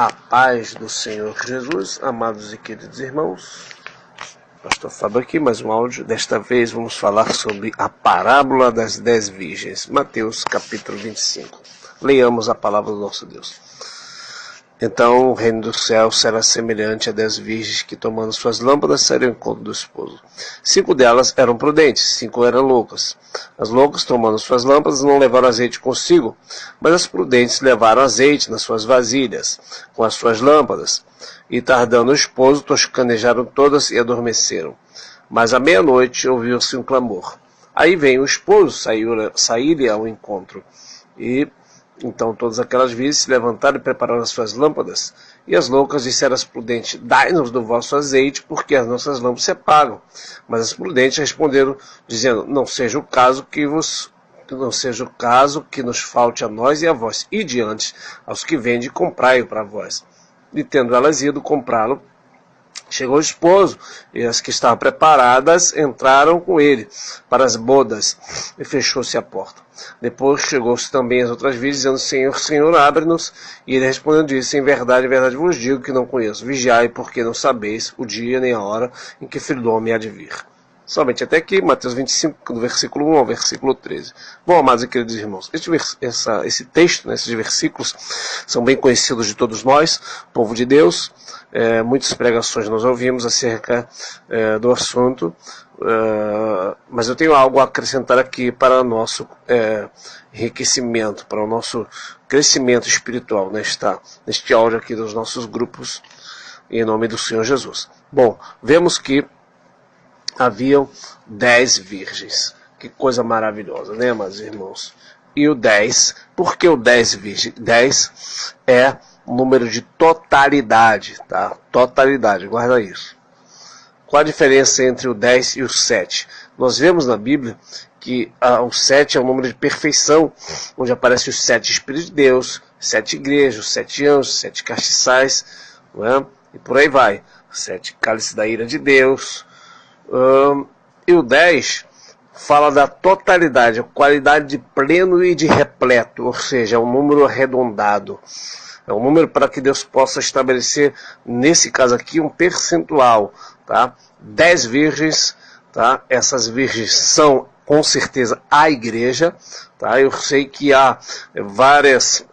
A paz do Senhor Jesus, amados e queridos irmãos. Pastor Fábio aqui, mais um áudio. Desta vez vamos falar sobre a parábola das 10 virgens. Mateus capítulo 25. Leiamos a palavra do nosso Deus. Então o reino do céu será semelhante a 10 virgens que, tomando suas lâmpadas, saíram ao encontro do esposo. 5 delas eram prudentes, 5 eram loucas. As loucas, tomando suas lâmpadas, não levaram azeite consigo, mas as prudentes levaram azeite nas suas vasilhas, com as suas lâmpadas. E tardando o esposo, toscanejaram todas e adormeceram. Mas à meia-noite ouviu-se um clamor. Aí vem o esposo sair-lhe ao encontro. E então todas aquelas virgens se levantaram e prepararam as suas lâmpadas. E as loucas disseram às prudentes: dai-nos do vosso azeite, porque as nossas lâmpadas se apagam. Mas as prudentes responderam, dizendo: não seja o caso que nos falte a nós e a vós. E diante aos que vendem, comprai-o para vós. E tendo elas ido comprá-lo, chegou o esposo, e as que estavam preparadas entraram com ele para as bodas, e fechou-se a porta. Depois chegou-se também as outras virgens, dizendo: Senhor, Senhor, abre-nos. E ele respondendo disse: em verdade vos digo que não conheço. Vigiai, porque não sabeis o dia nem a hora em que o Filho do Homem há de vir. Somente até aqui, Mateus 25, do versículo 1 ao versículo 13. Bom, amados e queridos irmãos, esse texto, esses versículos, são bem conhecidos de todos nós, povo de Deus. Muitas pregações nós ouvimos acerca do assunto, mas eu tenho algo a acrescentar aqui para o nosso enriquecimento, para o nosso crescimento espiritual neste áudio aqui dos nossos grupos, em nome do Senhor Jesus. Bom, vemos que haviam 10 virgens. Que coisa maravilhosa, né, meus irmãos? E o 10, por que o 10 virgens? 10 é o número de totalidade, tá? Totalidade, guarda isso. Qual a diferença entre o 10 e o 7? Nós vemos na Bíblia que o 7 é o número de perfeição, onde aparecem os 7 Espíritos de Deus, 7 igrejas, os 7 anjos, 7 castiçais, não é? E por aí vai. 7 cálices da ira de Deus. E o 10 fala da totalidade, a qualidade de pleno e de repleto, ou seja, é um número arredondado. É um número para que Deus possa estabelecer, nesse caso aqui, um percentual. Tá? 10 virgens, tá? Essas virgens são, com certeza, a igreja. Tá? Eu sei que há várias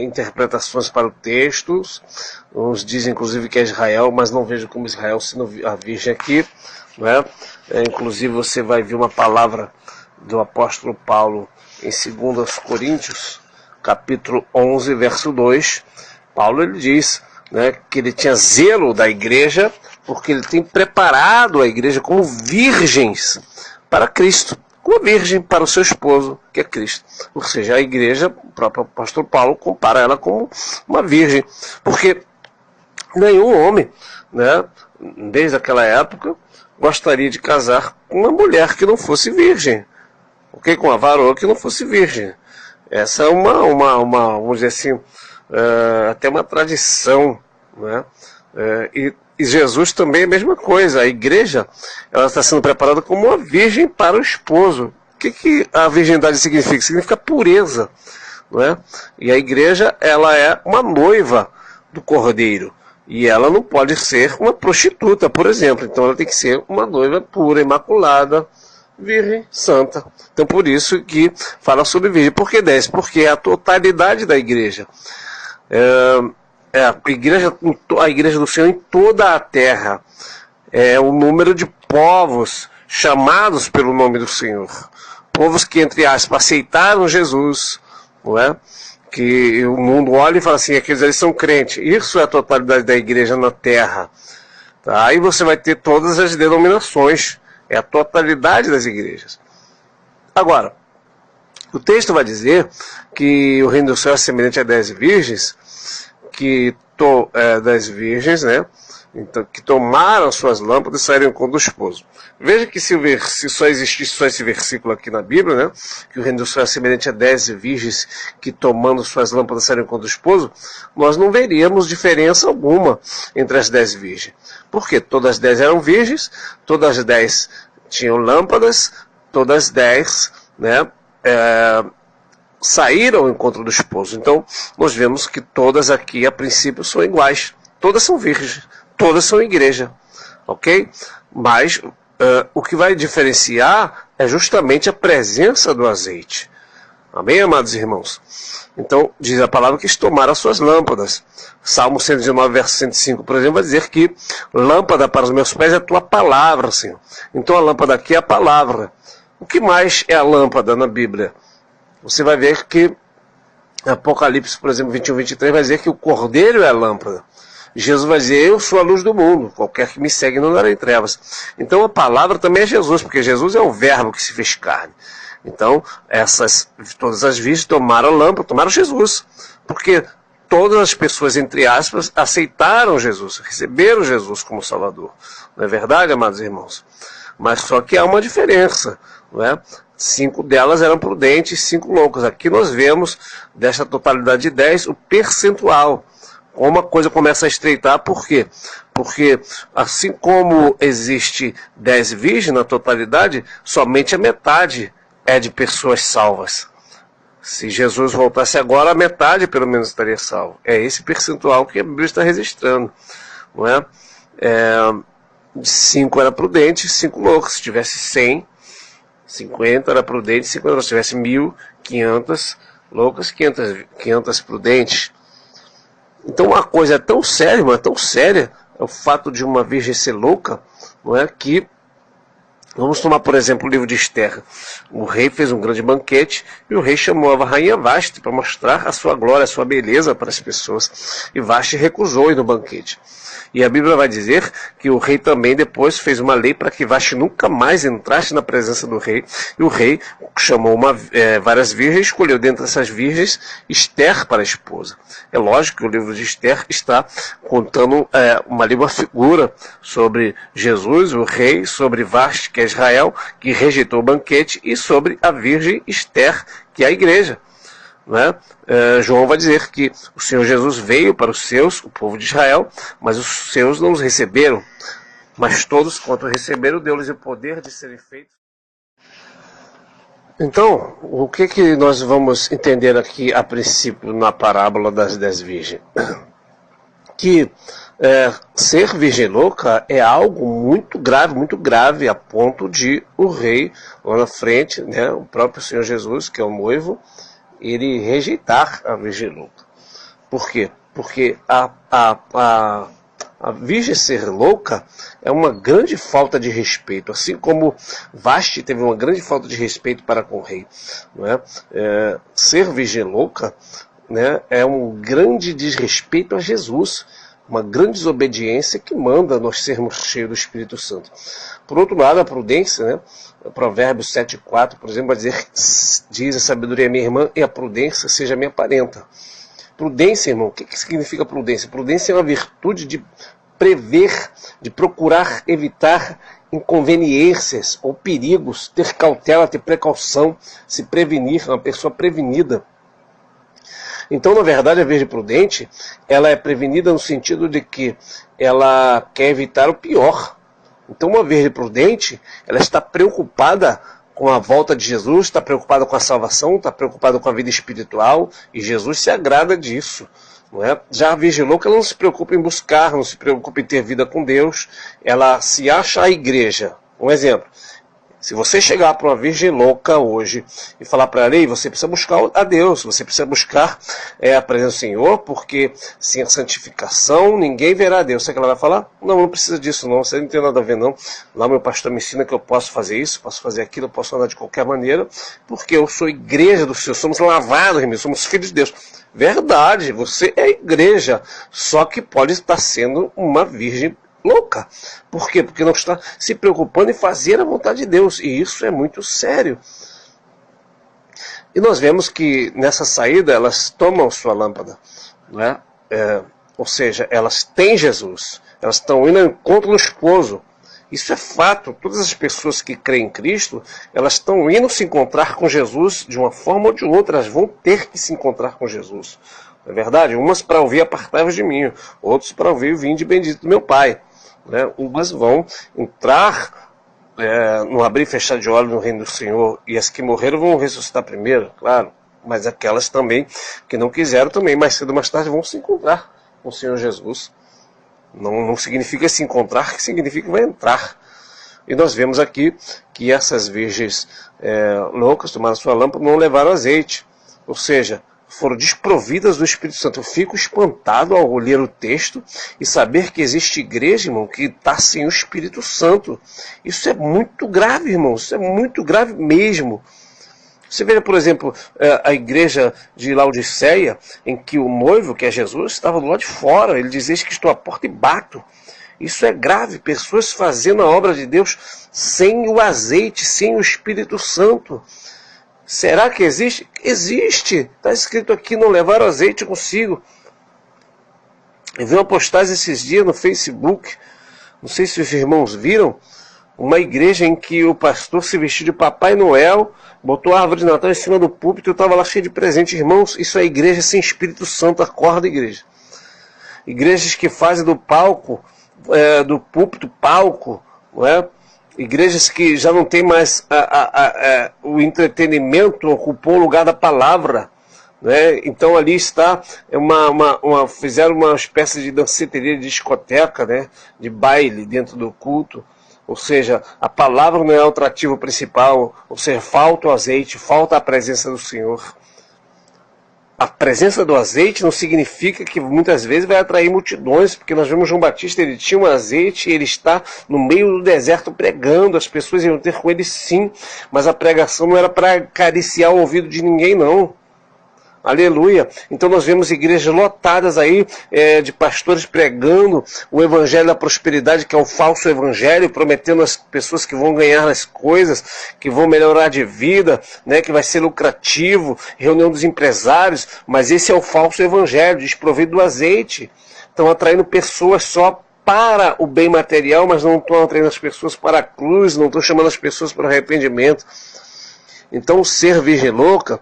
interpretações para o texto. Uns dizem, inclusive, que é Israel, mas não vejo como Israel sendo a virgem aqui. Né? Inclusive você vai ver uma palavra do apóstolo Paulo em 2 Coríntios, capítulo 11, verso 2. Paulo ele diz, né, que ele tinha zelo da igreja, porque ele tem preparado a igreja como virgens para Cristo, como virgem para o seu esposo, que é Cristo. Ou seja, a igreja, o próprio apóstolo Paulo compara ela como uma virgem, porque nenhum homem, né, desde aquela época, gostaria de casar com uma mulher que não fosse virgem, ok? Com uma varoa que não fosse virgem. Essa é vamos dizer assim, até uma tradição, né? E Jesus também é a mesma coisa. A igreja, ela está sendo preparada como uma virgem para o esposo. O que a virgindade significa? Significa pureza, não é? E a igreja, ela é uma noiva do Cordeiro. E ela não pode ser uma prostituta, por exemplo. Então ela tem que ser uma noiva pura, imaculada, virgem, santa. Então por isso que fala sobre virgem. Por que 10? Porque é a totalidade da igreja. A igreja do Senhor em toda a terra. É o número de povos chamados pelo nome do Senhor. Povos que, entre aspas, aceitaram Jesus, não é? Que o mundo olha e fala assim: aqueles ali são crentes. Isso é a totalidade da igreja na terra. Tá? Aí você vai ter todas as denominações. É a totalidade das igrejas. Agora, o texto vai dizer que o reino do céu é semelhante a 10 virgens, 10 virgens, né? Então, que tomaram suas lâmpadas e saíram com o esposo. Veja que se só existisse só esse versículo aqui na Bíblia, né, que o reino do céu é semelhante a 10 virgens que tomando suas lâmpadas saíram com o esposo, nós não veríamos diferença alguma entre as 10 virgens. Por quê? Todas as 10 eram virgens, todas as 10 tinham lâmpadas, todas as 10, né, saíram ao encontro do esposo. Então, nós vemos que todas aqui, a princípio, são iguais. Todas são virgens, todas são igreja, ok? Mas o que vai diferenciar é justamente a presença do azeite. Amém, amados irmãos? Então, diz a palavra que eles tomaram as suas lâmpadas. Salmo 119, verso 105, por exemplo, vai dizer que lâmpada para os meus pés é a tua palavra, Senhor. Então, a lâmpada aqui é a palavra. O que mais é a lâmpada na Bíblia? Você vai ver que Apocalipse, por exemplo, 21, 23, vai dizer que o cordeiro é a lâmpada. Jesus vai dizer, eu sou a luz do mundo, qualquer que me segue não andará em trevas. Então a palavra também é Jesus, porque Jesus é o verbo que se fez carne. Então, todas as virgens tomaram a lâmpada, tomaram Jesus. Porque todas as pessoas, entre aspas, aceitaram Jesus, receberam Jesus como Salvador. Não é verdade, amados irmãos? Mas só que há uma diferença, não é? 5 delas eram prudentes, 5 loucas. Aqui nós vemos, desta totalidade de 10, o percentual. Uma coisa começa a estreitar, por quê? Porque assim como existe 10 virgens na totalidade, somente a metade é de pessoas salvas. Se Jesus voltasse agora, a metade pelo menos estaria salvo. É esse percentual que a Bíblia está registrando. Não é? 5 era prudente, 5 loucos. Se tivesse 100, 50 era prudente, 50. Se tivesse 1.000, 500 loucas, 500 prudentes. Então uma coisa é tão séria, mas tão séria, é o fato de uma virgem ser louca, não é? Que, vamos tomar por exemplo o livro de Esther. O rei fez um grande banquete e o rei chamou a rainha Vasti para mostrar a sua glória, a sua beleza para as pessoas. E Vasti recusou ir no banquete. E a Bíblia vai dizer que o rei também depois fez uma lei para que Vasti nunca mais entrasse na presença do rei. E o rei chamou várias virgens, escolheu dentre essas virgens Esther para a esposa. É lógico que o livro de Esther está contando uma figura sobre Jesus, o rei, sobre Vasti, que é Israel, que rejeitou o banquete, e sobre a virgem Esther, que é a igreja. Né? João vai dizer que o Senhor Jesus veio para os seus, o povo de Israel, mas os seus não os receberam. Mas todos quanto receberam, deu-lhes o poder de serem feitos. Então, o que nós vamos entender aqui a princípio na parábola das 10 virgens? Que ser virgem louca é algo muito grave, a ponto de o rei, lá na frente, né, o próprio Senhor Jesus, que é o noivo, ele rejeitar a virgem louca. Por quê? Porque a virgem ser louca é uma grande falta de respeito, assim como Vasti teve uma grande falta de respeito para com o rei. Não é? Ser virgem louca, né, é um grande desrespeito a Jesus, uma grande desobediência que manda nós sermos cheios do Espírito Santo. Por outro lado, a prudência, né? Provérbios 7,4, por exemplo, vai dizer, diz a sabedoria minha irmã e a prudência seja minha parenta. Prudência, irmão, o que significa prudência? Prudência é uma virtude de prever, de procurar evitar inconveniências ou perigos, ter cautela, ter precaução, se prevenir, uma pessoa prevenida. Então, na verdade, a virgem prudente, ela é prevenida no sentido de que ela quer evitar o pior. Então, uma virgem prudente, ela está preocupada com a volta de Jesus, está preocupada com a salvação, está preocupada com a vida espiritual, e Jesus se agrada disso. Não é? Já a virgem louca, ela não se preocupa em buscar, não se preocupa em ter vida com Deus, ela se acha a igreja. Um exemplo. Se você chegar para uma virgem louca hoje e falar para ela, você precisa buscar a Deus, você precisa buscar a presença do Senhor, porque sem a santificação ninguém verá a Deus. Sabe o que ela vai falar? Não precisa disso não, você não tem nada a ver não. Lá meu pastor me ensina que eu posso fazer isso, posso fazer aquilo, eu posso andar de qualquer maneira, porque eu sou igreja do Senhor, somos lavados, irmão, somos filhos de Deus. Verdade, você é igreja, só que pode estar sendo uma virgem louca. Por quê? Porque não está se preocupando em fazer a vontade de Deus. E isso é muito sério. E nós vemos que nessa saída elas tomam sua lâmpada. Né? Ou seja, elas têm Jesus. Elas estão indo ao encontro do esposo. Isso é fato. Todas as pessoas que creem em Cristo, elas estão indo se encontrar com Jesus de uma forma ou de outra. Elas vão ter que se encontrar com Jesus. Não é verdade? Umas para ouvir apartai-vos de mim. Outros para ouvir o vinde bendito do meu Pai. Né? Umas vão entrar no abrir e fechar de olhos no reino do Senhor, e as que morreram vão ressuscitar primeiro, claro, mas aquelas também que não quiseram também, mais cedo ou mais tarde, vão se encontrar com o Senhor Jesus. Não significa se encontrar, que significa que vai entrar. E nós vemos aqui que essas virgens loucas tomaram sua lâmpada, não levaram azeite. Ou seja, foram desprovidas do Espírito Santo. Eu fico espantado ao ler o texto e saber que existe igreja, irmão, que está sem o Espírito Santo. Isso é muito grave, irmão. Isso é muito grave mesmo. Você veja, por exemplo, a igreja de Laodiceia, em que o noivo, que é Jesus, estava do lado de fora. Ele dizia que estou à porta e bato. Isso é grave. Pessoas fazendo a obra de Deus sem o azeite, sem o Espírito Santo. Será que existe? Existe. Está escrito aqui, não levaram azeite consigo. Eu vi uma postagem esses dias no Facebook, não sei se os irmãos viram, uma igreja em que o pastor se vestiu de Papai Noel, botou a árvore de Natal em cima do púlpito e estava lá cheio de presentes. Irmãos, isso é igreja sem Espírito Santo. Acorda, igreja. Igrejas que fazem do palco, do púlpito palco, não é? Igrejas que já não tem mais o entretenimento, ocupou o lugar da palavra. Né? Então ali está, fizeram uma espécie de danceteria, de discoteca, né? De baile dentro do culto. Ou seja, a palavra não é o atrativo principal, ou seja, falta o azeite, falta a presença do Senhor. A presença do azeite não significa que muitas vezes vai atrair multidões, porque nós vemos João Batista, ele tinha um azeite e ele está no meio do deserto pregando, as pessoas iam ter com ele sim, mas a pregação não era para acariciar o ouvido de ninguém não. Aleluia. Então nós vemos igrejas lotadas aí de pastores pregando o evangelho da prosperidade, que é o falso evangelho, prometendo às pessoas que vão ganhar as coisas, que vão melhorar de vida, né, que vai ser lucrativo, reunião dos empresários, mas esse é o falso evangelho, desprovido do azeite. Estão atraindo pessoas só para o bem material, mas não estão atraindo as pessoas para a cruz, não estão chamando as pessoas para o arrependimento. Então ser virgem louca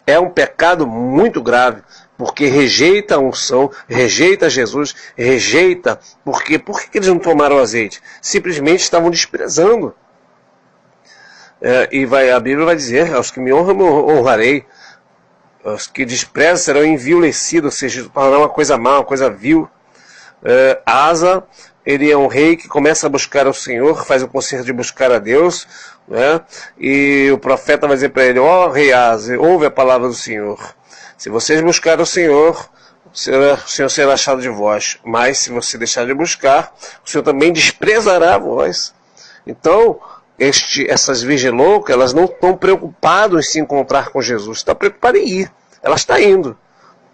é um pecado muito grave, porque rejeita a unção, rejeita Jesus, rejeita. Por que eles não tomaram azeite? Simplesmente estavam desprezando. A Bíblia vai dizer, aos que me honram, eu honrarei. Os que desprezam serão enviolecidos, ou seja, tornarão uma coisa má, uma coisa vil. Asa, ele é um rei que começa a buscar o Senhor, faz o concerto de buscar a Deus, né? E o profeta vai dizer para ele, rei Asa, ouve a palavra do Senhor. Se vocês buscarem o Senhor será achado de vós. Mas se você deixar de buscar, o Senhor também desprezará a vós. Então, essas virgens loucas, elas não estão preocupadas em se encontrar com Jesus, estão preocupadas em ir. Ela está indo.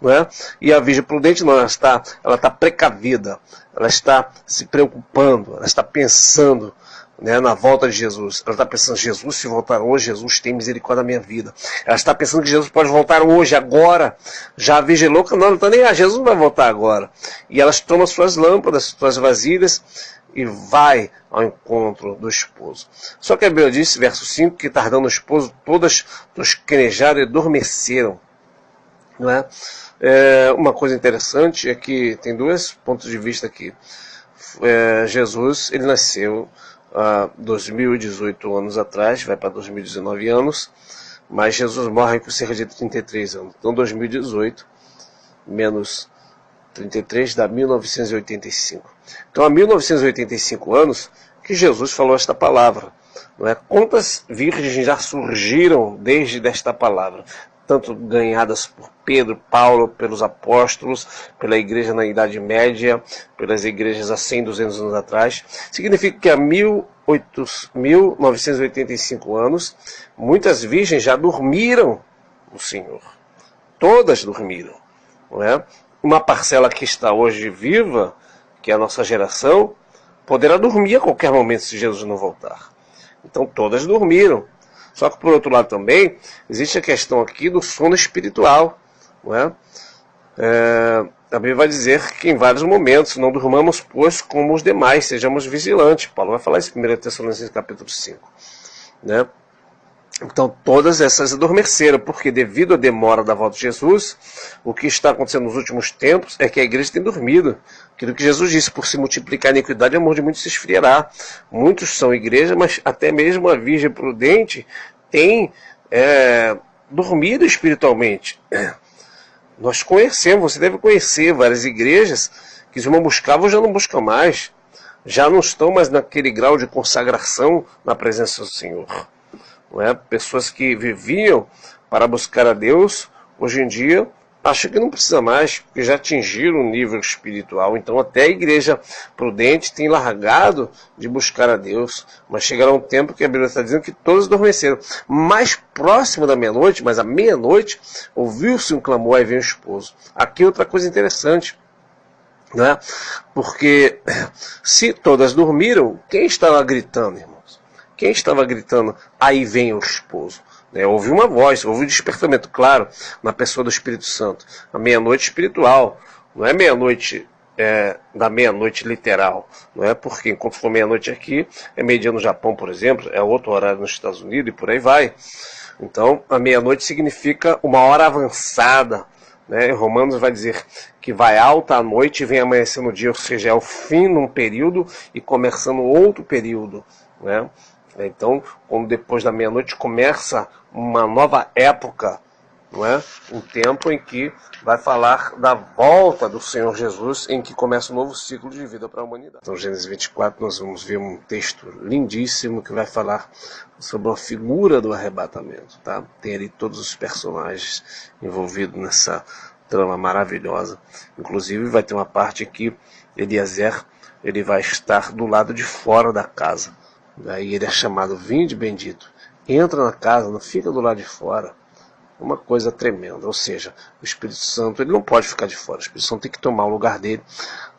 Né? E a virgem prudente não, ela está precavida, ela está se preocupando, ela está pensando, né, na volta de Jesus. Ela está pensando, Jesus se voltar hoje, Jesus tem misericórdia da minha vida. Ela está pensando que Jesus pode voltar hoje, agora. Já a virgem louca não está nem, Jesus não vai voltar agora. E elas tomam suas lâmpadas, suas vasilhas e vai ao encontro do esposo. Só que a Bíblia diz, verso 5, que tardando o esposo, todas tosquenejaram e adormeceram. Não é? Uma coisa interessante é que tem dois pontos de vista aqui. Jesus, ele nasceu há 2018 anos atrás, vai para 2019 anos, mas Jesus morre com cerca de 33 anos. Então 2018 menos 33 dá 1985. Então há 1985 anos que Jesus falou esta palavra. Não é? Quantas virgens já surgiram desde esta palavra? Tanto ganhadas por Pedro, Paulo, pelos apóstolos, pela igreja na Idade Média, pelas igrejas há 100, 200 anos atrás. Significa que há 1985 anos, muitas virgens já dormiram no Senhor. Todas dormiram. Não é? Uma parcela que está hoje viva, que é a nossa geração, poderá dormir a qualquer momento se Jesus não voltar. Então todas dormiram. Só que, por outro lado, também, existe a questão aqui do sono espiritual. Não é? A Bíblia vai dizer que em vários momentos, não durmamos, pois, como os demais, sejamos vigilantes. Paulo vai falar isso em 1 Tessalonicenses capítulo 5. Né? Então, todas essas adormeceram, porque devido à demora da volta de Jesus, o que está acontecendo nos últimos tempos é que a igreja tem dormido. Aquilo que Jesus disse, por se multiplicar a iniquidade, o amor de muitos se esfriará. Muitos são igreja, mas até mesmo a virgem prudente tem dormido espiritualmente. Nós conhecemos, você deve conhecer várias igrejas que os irmãos buscavam já não buscam mais. Já não estão mais naquele grau de consagração na presença do Senhor. Não é? Pessoas que viviam para buscar a Deus, hoje em dia, acham que não precisa mais, porque já atingiram o nível espiritual. Então até a igreja prudente tem largado de buscar a Deus. Mas chegará um tempo que a Bíblia está dizendo que todos adormeceram. Mais próximo da meia-noite, mas à meia-noite, ouviu-se um clamor, aí vem o esposo. Aqui outra coisa interessante. Né? Porque se todas dormiram, quem estava gritando, irmãos? Quem estava gritando, aí vem o esposo? Houve uma voz, houve um despertamento claro na pessoa do Espírito Santo. A meia-noite espiritual, não é meia-noite da meia-noite literal, não é? Porque enquanto for meia-noite aqui, é meio-dia no Japão, por exemplo, é outro horário nos Estados Unidos e por aí vai. Então, a meia-noite significa uma hora avançada. Romanos vai dizer que vai alta a noite e vem amanhecer no dia, ou seja, é o fim num período e começando outro período. Né? Então, quando depois da meia-noite começa uma nova época, não é? Um tempo em que vai falar da volta do Senhor Jesus, em que começa um novo ciclo de vida para a humanidade. Então, Gênesis 24, nós vamos ver um texto lindíssimo que vai falar sobre a figura do arrebatamento. Tá? Tem ali todos os personagens envolvidos nessa trama maravilhosa. Inclusive, vai ter uma parte que Eliezer ele vai estar do lado de fora da casa. Daí ele é chamado, vinde bendito. Entra na casa, não fica do lado de fora. Uma coisa tremenda, ou seja, o Espírito Santo ele não pode ficar de fora, o Espírito Santo tem que tomar o lugar dele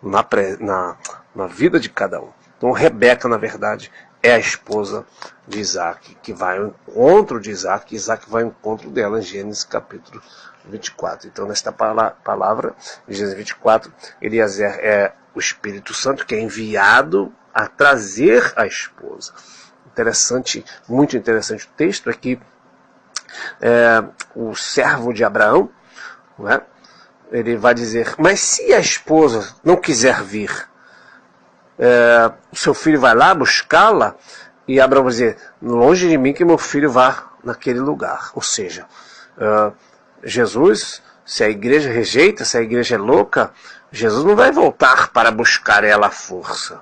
na vida de cada um. Então Rebeca, na verdade, é a esposa de Isaac, que vai ao encontro de Isaac, e Isaac vai ao encontro dela em Gênesis capítulo 24. Então nesta palavra, em Gênesis 24, Eliezer é o Espírito Santo que é enviado a trazer a esposa. Interessante, muito interessante o texto aqui. O servo de Abraão, não é? Ele vai dizer, mas se a esposa não quiser vir, o seu filho vai lá buscá-la, e Abraão vai dizer, longe de mim que meu filho vá naquele lugar. Ou seja, Jesus, se a igreja rejeita, se a igreja é louca, Jesus não vai voltar para buscar ela à força,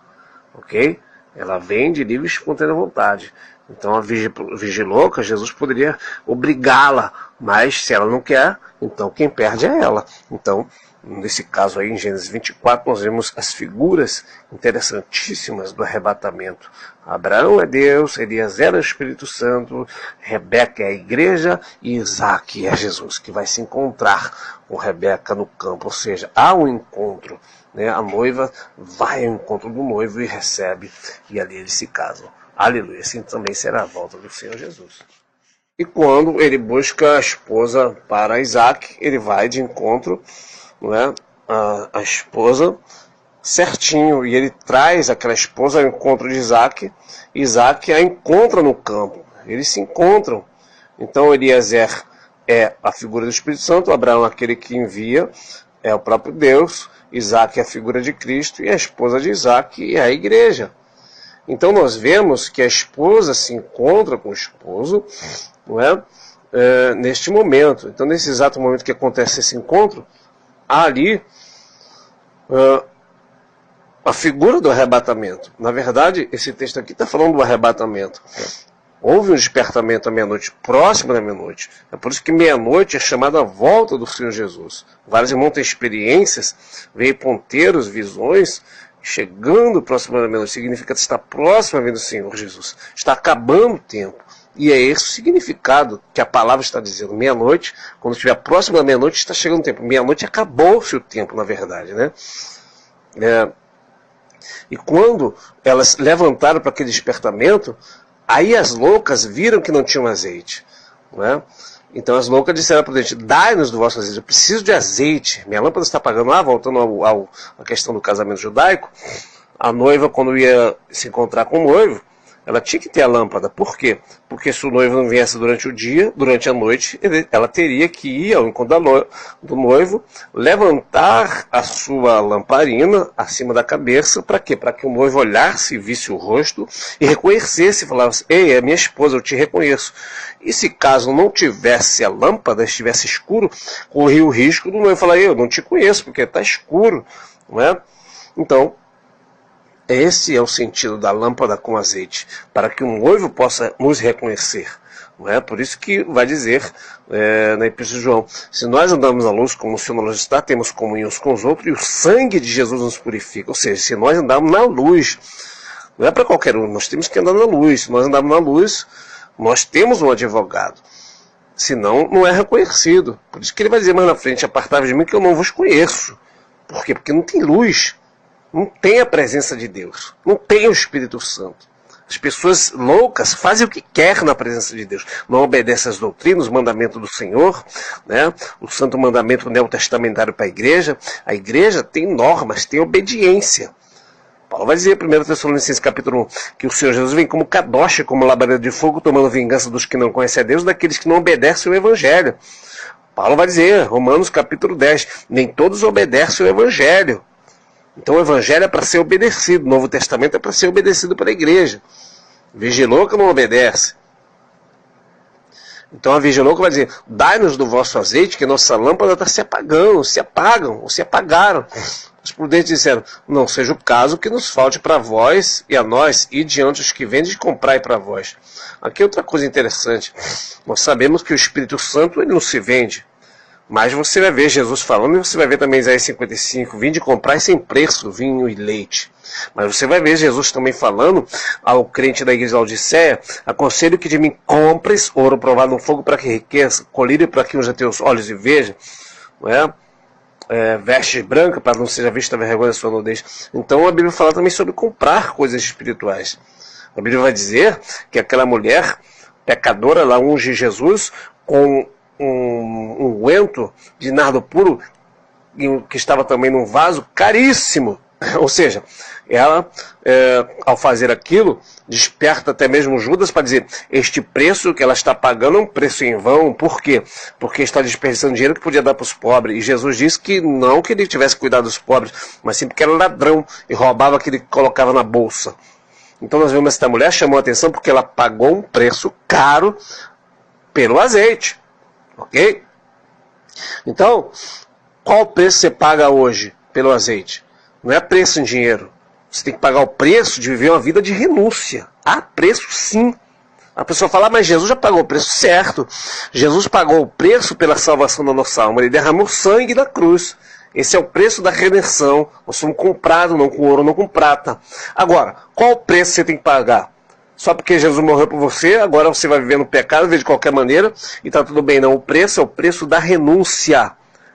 ok? Ela vem de livre e espontânea vontade. Então a virgem louca, Jesus poderia obrigá-la, mas se ela não quer, então quem perde é ela. Então, nesse caso aí, em Gênesis 24, nós vemos as figuras interessantíssimas do arrebatamento. Abraão é Deus, Eliezer é o Espírito Santo, Rebeca é a igreja e Isaac é Jesus, que vai se encontrar com Rebeca no campo, ou seja, há um encontro. A noiva vai ao encontro do noivo e recebe, e ali eles se casam. Aleluia, assim também será a volta do Senhor Jesus. E quando ele busca a esposa para Isaac, ele vai de encontro, não é, a esposa certinho, e ele traz aquela esposa ao encontro de Isaac, e Isaac a encontra no campo, eles se encontram. Então Eliezer é a figura do Espírito Santo, Abraão aquele que envia, é o próprio Deus, Isaac é a figura de Cristo, e a esposa de Isaac é a igreja. Então nós vemos que a esposa se encontra com o esposo, não é? Neste momento. Então nesse exato momento que acontece esse encontro, há ali a figura do arrebatamento. Na verdade, esse texto aqui está falando do arrebatamento. Houve um despertamento à meia-noite, próximo da meia-noite. É por isso que meia-noite é chamada a volta do Senhor Jesus. Vários irmãos têm experiências, veem ponteiros, visões. Chegando próximo da meia-noite significa estar próximo à vinda do Senhor Jesus. Está acabando o tempo. E é esse o significado que a palavra está dizendo. Meia-noite, quando estiver próximo da meia-noite, está chegando o tempo. Meia-noite acabou-se o tempo, na verdade. Né? E quando elas levantaram para aquele despertamento, aí as loucas viram que não tinham azeite. Não é? Então as loucas disseram para o prudente, dai-nos do vosso azeite, eu preciso de azeite, minha lâmpada está apagando. Voltando à questão do casamento judaico, a noiva quando ia se encontrar com o noivo, Ela tinha que ter a lâmpada. Por quê? Porque se o noivo não viesse durante o dia, durante a noite, ela teria que ir ao encontro do noivo, levantar a sua lamparina acima da cabeça. Para quê? Para que o noivo olhasse, visse o rosto e reconhecesse, falasse: ei, é minha esposa, eu te reconheço. E se caso não tivesse a lâmpada, estivesse escuro, corria o risco do noivo falar: eu não te conheço, porque está escuro. Não é? Então, esse é o sentido da lâmpada com azeite, para que o noivo possa nos reconhecer. Não é? Por isso que vai dizer na Epístola de João: se nós andamos à luz como o Senhor nos está, temos comunhão uns com os outros e o sangue de Jesus nos purifica. Ou seja, se nós andarmos na luz, não é para qualquer um, nós temos que andar na luz. Se nós andarmos na luz, nós temos um advogado. Senão, não é reconhecido. Por isso que ele vai dizer mais na frente: apartai-vos de mim que eu não vos conheço. Por quê? Porque não tem luz. Não tem a presença de Deus. Não tem o Espírito Santo. As pessoas loucas fazem o que quer na presença de Deus. Não obedecem às doutrinas, os mandamentos do Senhor, né? O santo mandamento neotestamentário para a igreja. A igreja tem normas, tem obediência. Paulo vai dizer em 1 Tessalonicenses capítulo 1 que o Senhor Jesus vem como Kadosh, como labaredo de fogo, tomando vingança dos que não conhecem a Deus, daqueles que não obedecem o Evangelho. Paulo vai dizer, Romanos capítulo 10, nem todos obedecem o Evangelho. Então o Evangelho é para ser obedecido, o Novo Testamento é para ser obedecido pela igreja. Virgem louca não obedece. Então a Virgem louca vai dizer: dai-nos do vosso azeite, que nossa lâmpada está se apagando, se apagam, ou se apagaram. Os prudentes disseram: não seja o caso que nos falte para vós e a nós, e diante os que vendem, comprai para vós. Aqui outra coisa interessante: nós sabemos que o Espírito Santo ele não se vende. Mas você vai ver Jesus falando, e você vai ver também Isaías 55, vinde comprar sem preço vinho e leite. Mas você vai ver Jesus também falando ao crente da igreja de Laodiceia: aconselho que de mim compres ouro provado no fogo para que enriqueça, colírio para que unja teus olhos e veja, não é? Veste branca para não seja vista a vergonha da sua nudez. Então a Bíblia fala também sobre comprar coisas espirituais. A Bíblia vai dizer que aquela mulher pecadora lá unge Jesus com um unguento de nardo puro, que estava também num vaso caríssimo. Ou seja, ela, ao fazer aquilo, desperta até mesmo Judas para dizer: este preço que ela está pagando é um preço em vão. Por quê? Porque está desperdiçando dinheiro que podia dar para os pobres. E Jesus disse que não que ele tivesse cuidado dos pobres, mas sim porque era ladrão e roubava aquilo que colocava na bolsa. Então nós vemos esta mulher chamou a atenção porque ela pagou um preço caro pelo azeite. Ok? Então, qual preço você paga hoje pelo azeite? Não é preço em dinheiro. Você tem que pagar o preço de viver uma vida de renúncia. Há preço sim. A pessoa fala: mas Jesus já pagou o preço. Certo. Jesus pagou o preço pela salvação da nossa alma. Ele derramou sangue na cruz. Esse é o preço da redenção. Nós somos comprados, não com ouro, não com prata. Agora, qual o preço você tem que pagar? Só porque Jesus morreu por você, agora você vai viver no pecado, viver de qualquer maneira, e está tudo bem. Não, o preço é o preço da renúncia.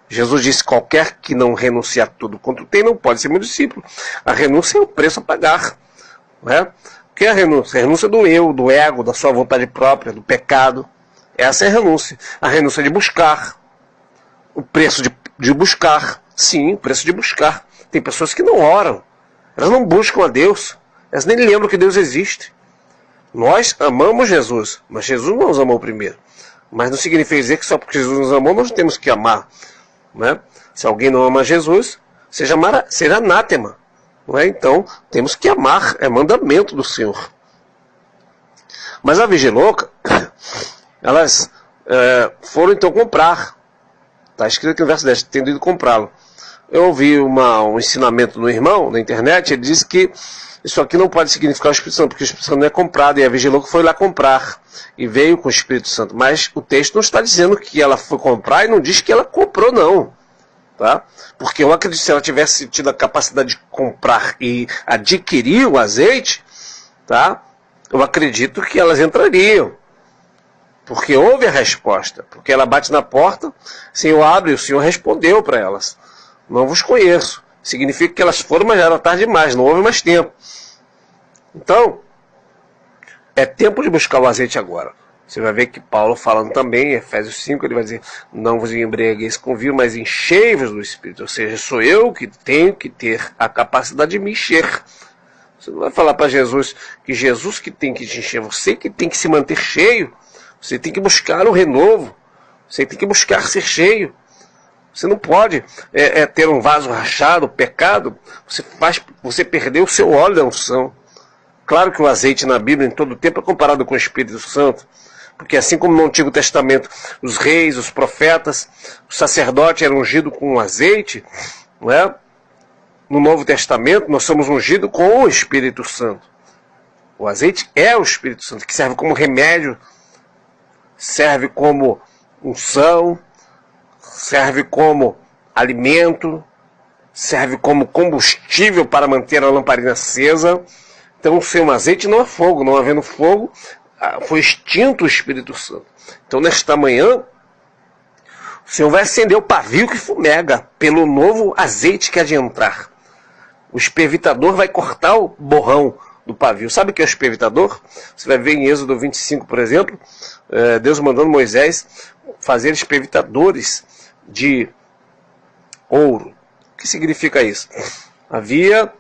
Jesus disse: qualquer que não renunciar tudo quanto tem, não pode ser meu discípulo. A renúncia é o preço a pagar. Não é? O que é a renúncia? A renúncia do eu, do ego, da sua vontade própria, do pecado. Essa é a renúncia. A renúncia de buscar. O preço de buscar. Sim, o preço de buscar. Tem pessoas que não oram. Elas não buscam a Deus. Elas nem lembram que Deus existe. Nós amamos Jesus, mas Jesus não nos amou primeiro. Mas não significa dizer que só porque Jesus nos amou, nós temos que amar. Né? Se alguém não ama Jesus, seja anátema. Não é? Então, temos que amar, é mandamento do Senhor. Mas a Virgem louca, elas foram então comprar. Está escrito aqui no verso 10, tendo ido comprá-lo. Eu ouvi um ensinamento do irmão na internet, ele disse que isso aqui não pode significar o Espírito Santo, porque o Espírito Santo não é comprado, e a Virgem louca foi lá comprar, e veio com o Espírito Santo. Mas o texto não está dizendo que ela foi comprar, e não diz que ela comprou, não. Tá? Porque eu acredito que se ela tivesse tido a capacidade de comprar e adquirir o azeite, tá? Eu acredito que elas entrariam. Porque houve a resposta. Porque ela bate na porta, o Senhor abre, e o Senhor respondeu para elas: não vos conheço. Significa que elas foram, mas já era tarde demais, não houve mais tempo. Então, é tempo de buscar o azeite agora. Você vai ver que Paulo falando também, em Efésios 5, ele vai dizer: não vos embriagueis com vinho, mas enchei-vos do Espírito. Ou seja, sou eu que tenho que ter a capacidade de me encher. Você não vai falar para Jesus que tem que te encher, você que tem que se manter cheio. Você tem que buscar o renovo. Você tem que buscar ser cheio. Você não pode ter um vaso rachado, pecado. Você perdeu o seu óleo da unção. Claro que o azeite na Bíblia em todo o tempo é comparado com o Espírito Santo. Porque assim como no Antigo Testamento os reis, os profetas, o sacerdote era ungido com azeite, não é? No Novo Testamento nós somos ungidos com o Espírito Santo. O azeite é o Espírito Santo, que serve como remédio, serve como unção, serve como alimento, serve como combustível para manter a lamparina acesa. Então, sem um azeite não há fogo, não havendo fogo, foi extinto o Espírito Santo. Então, nesta manhã, o Senhor vai acender o pavio que fumega pelo novo azeite que há de entrar. O espevitador vai cortar o borrão do pavio. Sabe o que é o espevitador? Você vai ver em Êxodo 25, por exemplo, Deus mandando Moisés fazer espevitadores de ouro. O que significa isso? Havia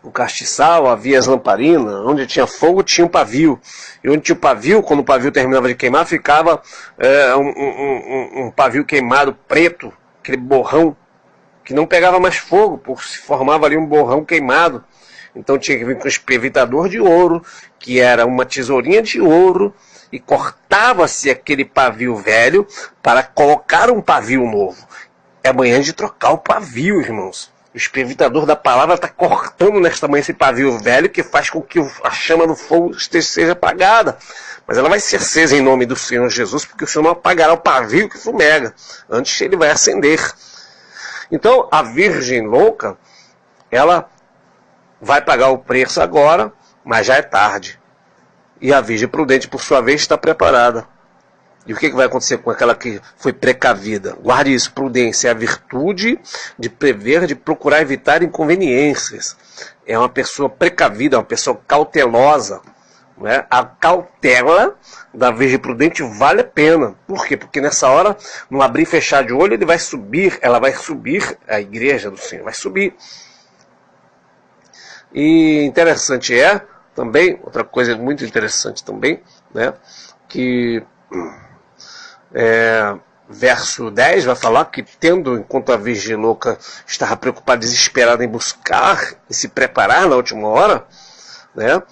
o castiçal, havia as lamparinas, onde tinha fogo tinha um pavio. E onde tinha o pavio, quando o pavio terminava de queimar, ficava um pavio queimado preto, aquele borrão, que não pegava mais fogo, porque se formava ali um borrão queimado. Então tinha que vir com um espevitador de ouro, que era uma tesourinha de ouro, e cortava-se aquele pavio velho para colocar um pavio novo. É amanhã de trocar o pavio, irmãos. O espevitador da palavra está cortando nesta manhã esse pavio velho, que faz com que a chama do fogo seja apagada. Mas ela vai ser acesa em nome do Senhor Jesus, porque o Senhor não apagará o pavio que fumega. Antes ele vai acender. Então, a virgem louca, ela vai pagar o preço agora, mas já é tarde. E a virgem prudente, por sua vez, está preparada. E o que vai acontecer com aquela que foi precavida? Guarde isso, prudência é a virtude de prever, de procurar evitar inconveniências. É uma pessoa precavida, uma pessoa cautelosa. Né? A cautela da virgem prudente vale a pena. Por quê? Porque nessa hora, no abrir e fechar de olho, ela vai subir, a igreja do Senhor vai subir. E interessante também, outra coisa muito interessante também, né, que verso 10 vai falar que tendo, enquanto a virgem louca estava preocupada, desesperada em buscar e se preparar na última hora, né,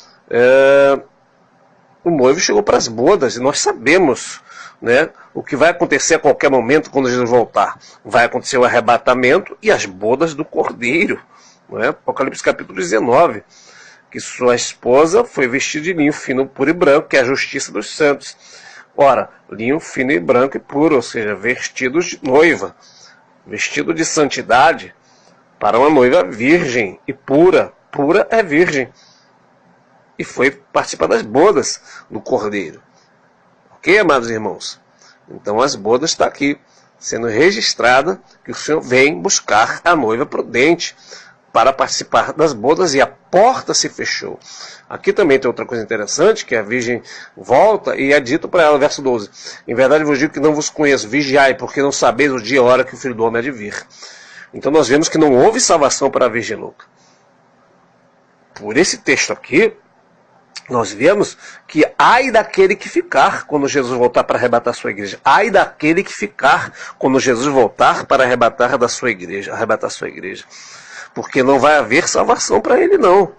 o noivo chegou para as bodas, e nós sabemos, né, o que vai acontecer a qualquer momento quando Jesus voltar. Vai acontecer o arrebatamento e as bodas do Cordeiro. Né? Apocalipse capítulo 19, que sua esposa foi vestida de linho fino, puro e branco, que é a justiça dos santos. Ora, linho fino e branco e puro, ou seja, vestidos de noiva, vestido de santidade para uma noiva virgem e pura. Pura é virgem. E foi participar das bodas do Cordeiro. Ok, amados irmãos? Então as bodas estão aqui, sendo registrada que o Senhor vem buscar a noiva prudente para participar das bodas, e a porta se fechou. Aqui também tem outra coisa interessante, que a virgem volta e é dito para ela, verso 12, em verdade vos digo que não vos conheço, vigiai, porque não sabeis o dia e a hora que o Filho do Homem há de vir. Então nós vemos que não houve salvação para a virgem louca. Por esse texto aqui, nós vemos que ai daquele que ficar quando Jesus voltar para arrebatar a sua igreja. Ai daquele que ficar quando Jesus voltar para arrebatar a sua igreja. Porque não vai haver salvação para ele, não.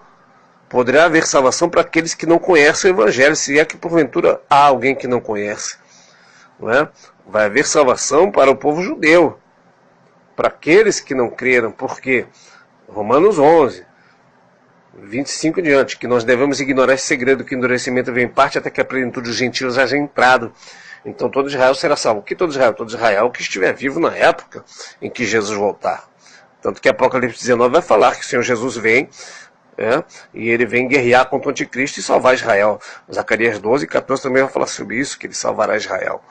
Poderá haver salvação para aqueles que não conhecem o Evangelho, se é que porventura há alguém que não conhece. Não é? Vai haver salvação para o povo judeu, para aqueles que não creram. Por quê? Romanos 11, 25 em diante, que nós devemos ignorar esse segredo, que o endurecimento vem em parte até que a plenitude dos gentios haja entrado. Então todo Israel será salvo. O que todo Israel? Todo Israel que estiver vivo na época em que Jesus voltar. Tanto que Apocalipse 19 vai falar que o Senhor Jesus vem, e ele vem guerrear contra o anticristo e salvar Israel. Zacarias 12 e 14 também vai falar sobre isso, que ele salvará Israel.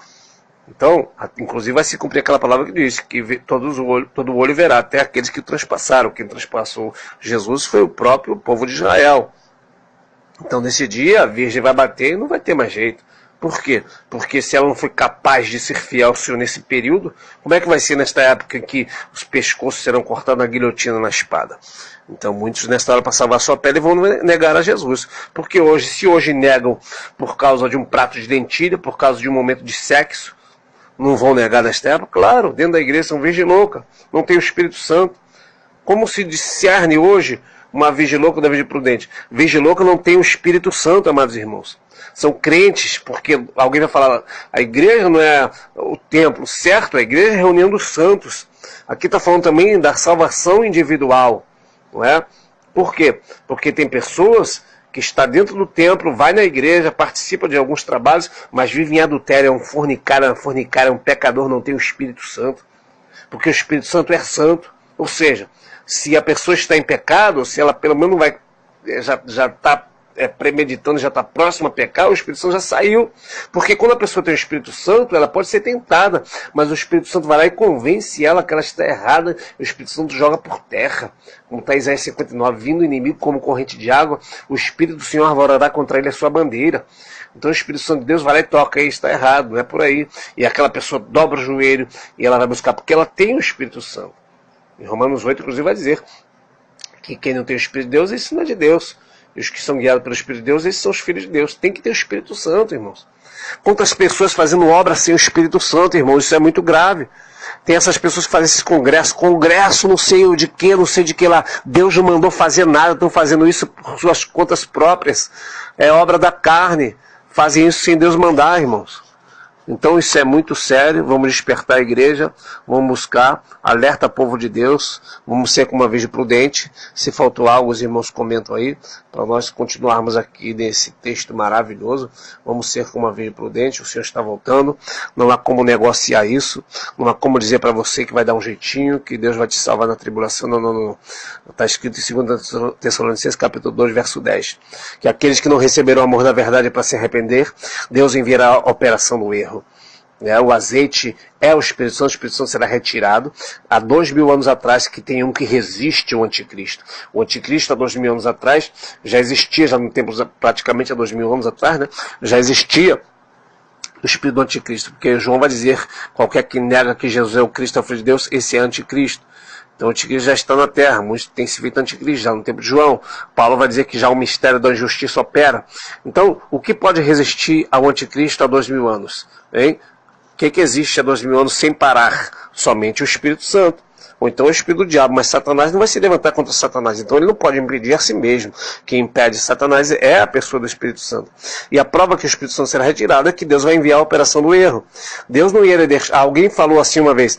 Então, inclusive vai se cumprir aquela palavra que diz que todo olho verá, até aqueles que transpassaram. Quem transpassou Jesus foi o próprio povo de Israel. Então nesse dia a virgem vai bater e não vai ter mais jeito. Por quê? Porque se ela não foi capaz de ser fiel ao Senhor nesse período, como é que vai ser nesta época em que os pescoços serão cortados na guilhotina, na espada? Então muitos nesta hora para salvar sua pele vão negar a Jesus. Porque hoje, se hoje negam por causa de um prato de lentilha, por causa de um momento de sexo, não vão negar nesta época? Claro, dentro da igreja são virgem louca, não tem o Espírito Santo. Como se discerne hoje uma virgem louca da virgem prudente? Virgem louca não tem o Espírito Santo, amados irmãos. São crentes, porque alguém vai falar, a igreja não é o templo, certo? A igreja é a reunião dos santos. Aqui está falando também da salvação individual, não é? Por quê? Porque tem pessoas que estão dentro do templo, vai na igreja, participa de alguns trabalhos, mas vive em adultério, é um fornicário, é um pecador, não tem o Espírito Santo. Porque o Espírito Santo é santo. Ou seja, se a pessoa está em pecado, se ela pelo menos vai, já está premeditando, já está próxima a pecar, o Espírito Santo já saiu. Porque quando a pessoa tem o Espírito Santo, ela pode ser tentada, mas o Espírito Santo vai lá e convence ela que ela está errada, o Espírito Santo joga por terra. Como está Isaías 59, vindo o inimigo como corrente de água, o Espírito do Senhor arvorará contra ele a sua bandeira. Então o Espírito Santo de Deus vai lá e toca, aí está errado, não é por aí. E aquela pessoa dobra o joelho e ela vai buscar, porque ela tem o Espírito Santo. Em Romanos 8, inclusive, vai dizer que quem não tem o Espírito de Deus, esse não é de Deus. E os que são guiados pelo Espírito de Deus, esses são os filhos de Deus. Tem que ter o Espírito Santo, irmãos. Quantas pessoas fazendo obra sem o Espírito Santo, irmãos? Isso é muito grave. Tem essas pessoas que fazem esse congresso não sei de que lá. Deus não mandou fazer nada, estão fazendo isso por suas contas próprias. É obra da carne. Fazem isso sem Deus mandar, irmãos. Então isso é muito sério, vamos despertar a igreja, vamos buscar, alerta povo de Deus, vamos ser como uma virgem prudente. Se faltou algo, os irmãos comentam aí, para nós continuarmos aqui nesse texto maravilhoso. Vamos ser como uma virgem prudente, o Senhor está voltando, não há como negociar isso, não há como dizer para você que vai dar um jeitinho, que Deus vai te salvar na tribulação, não. Está escrito em 2 Tessalonicenses capítulo 2, verso 10, que aqueles que não receberam o amor da verdade para se arrepender, Deus enviará a operação do erro. O azeite é o Espírito Santo será retirado. Há 2000 anos atrás que tem um que resiste ao anticristo. O anticristo há 2000 anos atrás já existia, já no tempo praticamente há 2000 anos atrás, né, já existia o espírito do anticristo, porque João vai dizer, qualquer que nega que Jesus é o Cristo, é o Filho de Deus, esse é anticristo. Então o anticristo já está na terra, muitos têm se feito anticristo já no tempo de João. Paulo vai dizer que já o mistério da injustiça opera. Então, o que pode resistir ao anticristo há 2000 anos? Hein? O que existe há 2000 anos sem parar? Somente o Espírito Santo. Ou então o Espírito do Diabo, mas Satanás não vai se levantar contra Satanás, então ele não pode impedir a si mesmo. Quem impede Satanás é a pessoa do Espírito Santo. E a prova que o Espírito Santo será retirado é que Deus vai enviar a operação do erro. Deus não ia deixar. Alguém falou assim uma vez,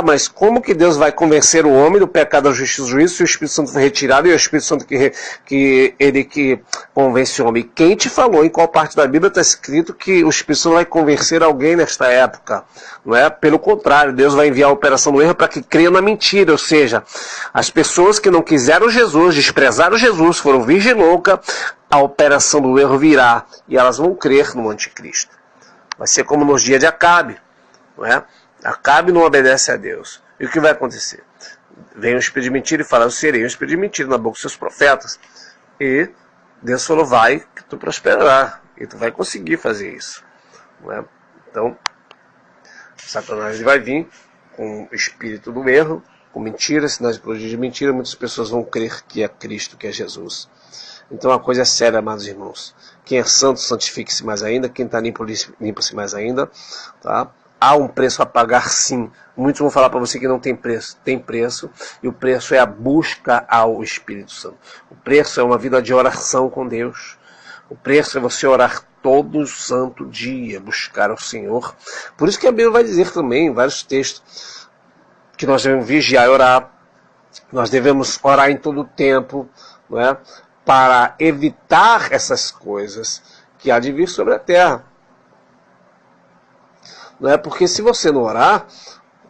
mas como que Deus vai convencer o homem do pecado, da justiça e do juízo se o Espírito Santo foi retirado e é o Espírito Santo que convence o homem? E quem te falou, em qual parte da Bíblia está escrito que o Espírito Santo vai convencer alguém nesta época? Não é? Pelo contrário, Deus vai enviar a operação do erro para que creia na mentira, ou seja, as pessoas que não quiseram Jesus, desprezaram Jesus, foram virgem louca, a operação do erro virá e elas vão crer no anticristo. Vai ser como nos dias de Acabe, não é? Acabe não obedece a Deus. E o que vai acontecer? Vem um espírito de mentira e fala, eu serei um espírito de mentira na boca dos seus profetas. E Deus falou, vai que tu prosperará, e tu vai conseguir fazer isso. Não é? Então, Satanás vai vir com o espírito do erro, com mentiras, sinais de prodígio de mentira, muitas pessoas vão crer que é Cristo, que é Jesus. Então a coisa é séria, amados irmãos. Quem é santo, santifique-se mais ainda, quem está limpo, limpa-se mais ainda. Tá? Há um preço a pagar, sim. Muitos vão falar para você que não tem preço. Tem preço, e o preço é a busca ao Espírito Santo. O preço é uma vida de oração com Deus. O preço é você orar todo santo dia, buscar ao Senhor. Por isso que a Bíblia vai dizer também, em vários textos, que nós devemos vigiar e orar. Nós devemos orar em todo o tempo, não é? Para evitar essas coisas que há de vir sobre a terra. Não é? Porque se você não orar,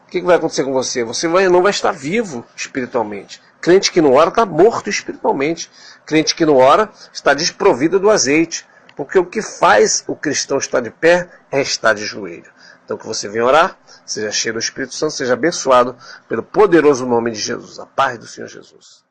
o que vai acontecer com você? Você não vai estar vivo espiritualmente. Crente que não ora está morto espiritualmente. Crente que não ora está desprovido do azeite. Porque o que faz o cristão estar de pé é estar de joelho. Então que você venha orar, seja cheio do Espírito Santo, seja abençoado pelo poderoso nome de Jesus. A paz do Senhor Jesus.